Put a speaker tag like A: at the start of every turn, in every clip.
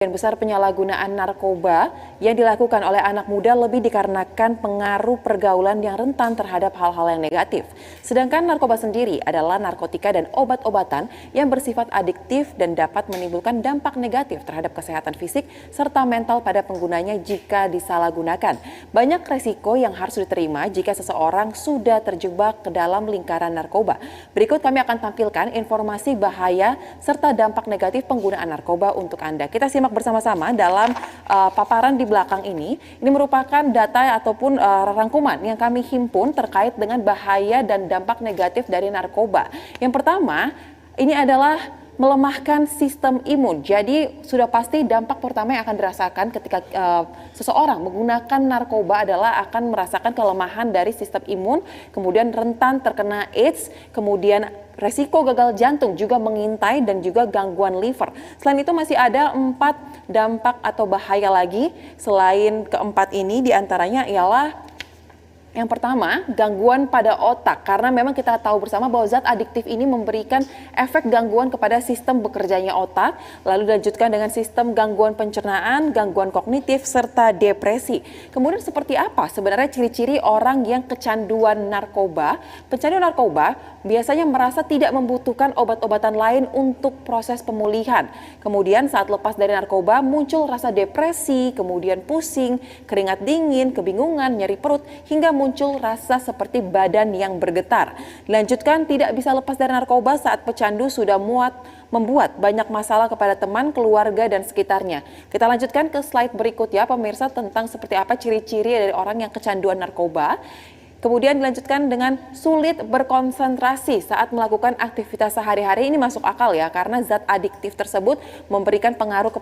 A: Sebagian besar penyalahgunaan narkoba yang dilakukan oleh anak muda lebih dikarenakan pengaruh pergaulan yang rentan terhadap hal-hal yang negatif. Sedangkan narkoba sendiri adalah narkotika dan obat-obatan yang bersifat adiktif dan dapat menimbulkan dampak negatif terhadap kesehatan fisik serta mental pada penggunanya jika disalahgunakan. Banyak resiko yang harus diterima jika seseorang sudah terjebak ke dalam lingkaran narkoba. Berikut kami akan tampilkan informasi bahaya serta dampak negatif penggunaan narkoba untuk Anda. Kita simak bersama-sama dalam paparan di belakang ini. Ini merupakan data ataupun rangkuman yang kami himpun terkait dengan bahaya dan dampak negatif dari narkoba. Yang pertama, ini adalah melemahkan sistem imun. Jadi sudah pasti dampak pertama yang akan dirasakan ketika seseorang menggunakan narkoba adalah akan merasakan kelemahan dari sistem imun, kemudian rentan terkena AIDS, kemudian resiko gagal jantung juga mengintai dan juga gangguan liver. Selain itu masih ada 4 dampak atau bahaya lagi. Selain keempat ini diantaranya ialah yang pertama, gangguan pada otak, karena memang kita tahu bersama bahwa zat adiktif ini memberikan efek gangguan kepada sistem bekerjanya otak, lalu dilanjutkan dengan sistem gangguan pencernaan, gangguan kognitif, serta depresi. Kemudian seperti apa sebenarnya ciri-ciri orang yang kecanduan narkoba? Pencandu narkoba biasanya merasa tidak membutuhkan obat-obatan lain untuk proses pemulihan. Kemudian saat lepas dari narkoba muncul rasa depresi, kemudian pusing, keringat dingin, kebingungan, nyeri perut, hingga muncul rasa seperti badan yang bergetar. Dilanjutkan tidak bisa lepas dari narkoba saat pecandu sudah membuat banyak masalah kepada teman, keluarga, dan sekitarnya. Kita lanjutkan ke slide berikut ya pemirsa tentang seperti apa ciri-ciri dari orang yang kecanduan narkoba. Kemudian dilanjutkan dengan sulit berkonsentrasi saat melakukan aktivitas sehari-hari. Ini masuk akal ya karena zat adiktif tersebut memberikan pengaruh ke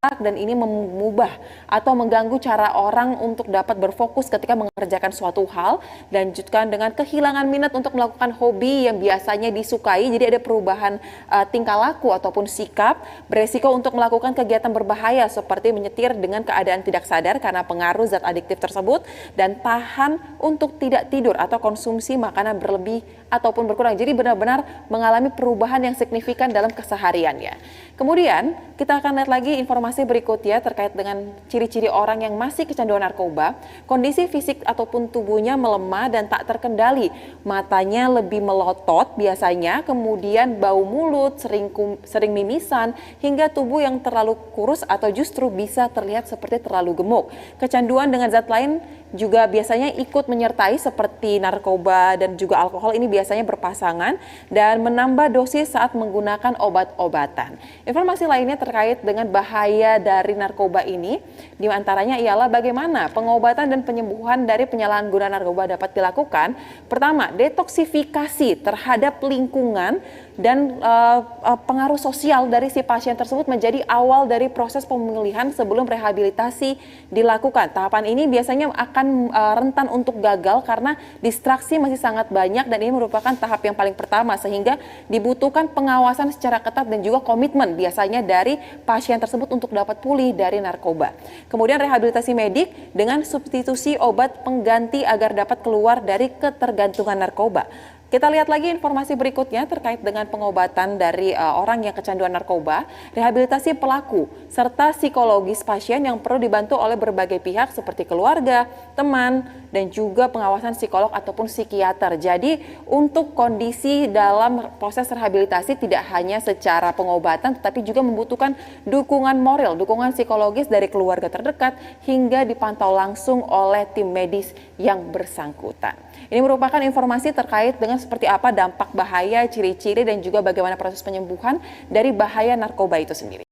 A: dan ini mengubah atau mengganggu cara orang untuk dapat berfokus ketika mengerjakan suatu hal. Lanjutkan dengan kehilangan minat untuk melakukan hobi yang biasanya disukai, jadi ada perubahan tingkah laku ataupun sikap, beresiko untuk melakukan kegiatan berbahaya seperti menyetir dengan keadaan tidak sadar karena pengaruh zat adiktif tersebut, dan tahan untuk tidak tidur atau konsumsi makanan berlebih ataupun berkurang. Jadi benar-benar mengalami perubahan yang signifikan dalam kesehariannya. Kemudian kita akan lihat lagi informasi berikutnya terkait dengan ciri-ciri orang yang masih kecanduan narkoba. Kondisi fisik ataupun tubuhnya melemah dan tak terkendali. Matanya lebih melotot biasanya, kemudian bau mulut, sering mimisan, hingga tubuh yang terlalu kurus atau justru bisa terlihat seperti terlalu gemuk. Kecanduan dengan zat lain juga biasanya ikut menyertai seperti narkoba dan juga alkohol, ini biasanya berpasangan dan menambah dosis saat menggunakan obat-obatan. Informasi lainnya terkait dengan bahaya dari narkoba ini diantaranya ialah bagaimana pengobatan dan penyembuhan dari penyalahgunaan narkoba dapat dilakukan. Pertama, detoksifikasi terhadap lingkungan dan pengaruh sosial dari si pasien tersebut menjadi awal dari proses pemulihan sebelum rehabilitasi dilakukan. Tahapan ini biasanya akan rentan untuk gagal karena distraksi masih sangat banyak dan ini merupakan tahap yang paling pertama sehingga dibutuhkan pengawasan secara ketat dan juga komitmen biasanya dari pasien tersebut untuk dapat pulih dari narkoba. Kemudian rehabilitasi medik dengan substitusi obat pengganti agar dapat keluar dari ketergantungan narkoba. Kita lihat lagi informasi berikutnya terkait dengan pengobatan dari orang yang kecanduan narkoba, rehabilitasi pelaku, serta psikologis pasien yang perlu dibantu oleh berbagai pihak seperti keluarga, teman, dan juga pengawasan psikolog ataupun psikiater. Jadi untuk kondisi dalam proses rehabilitasi tidak hanya secara pengobatan tetapi juga membutuhkan dukungan moral, dukungan psikologis dari keluarga terdekat hingga dipantau langsung oleh tim medis yang bersangkutan. Ini merupakan informasi terkait dengan seperti apa dampak bahaya, ciri-ciri, dan juga bagaimana proses penyembuhan dari bahaya narkoba itu sendiri.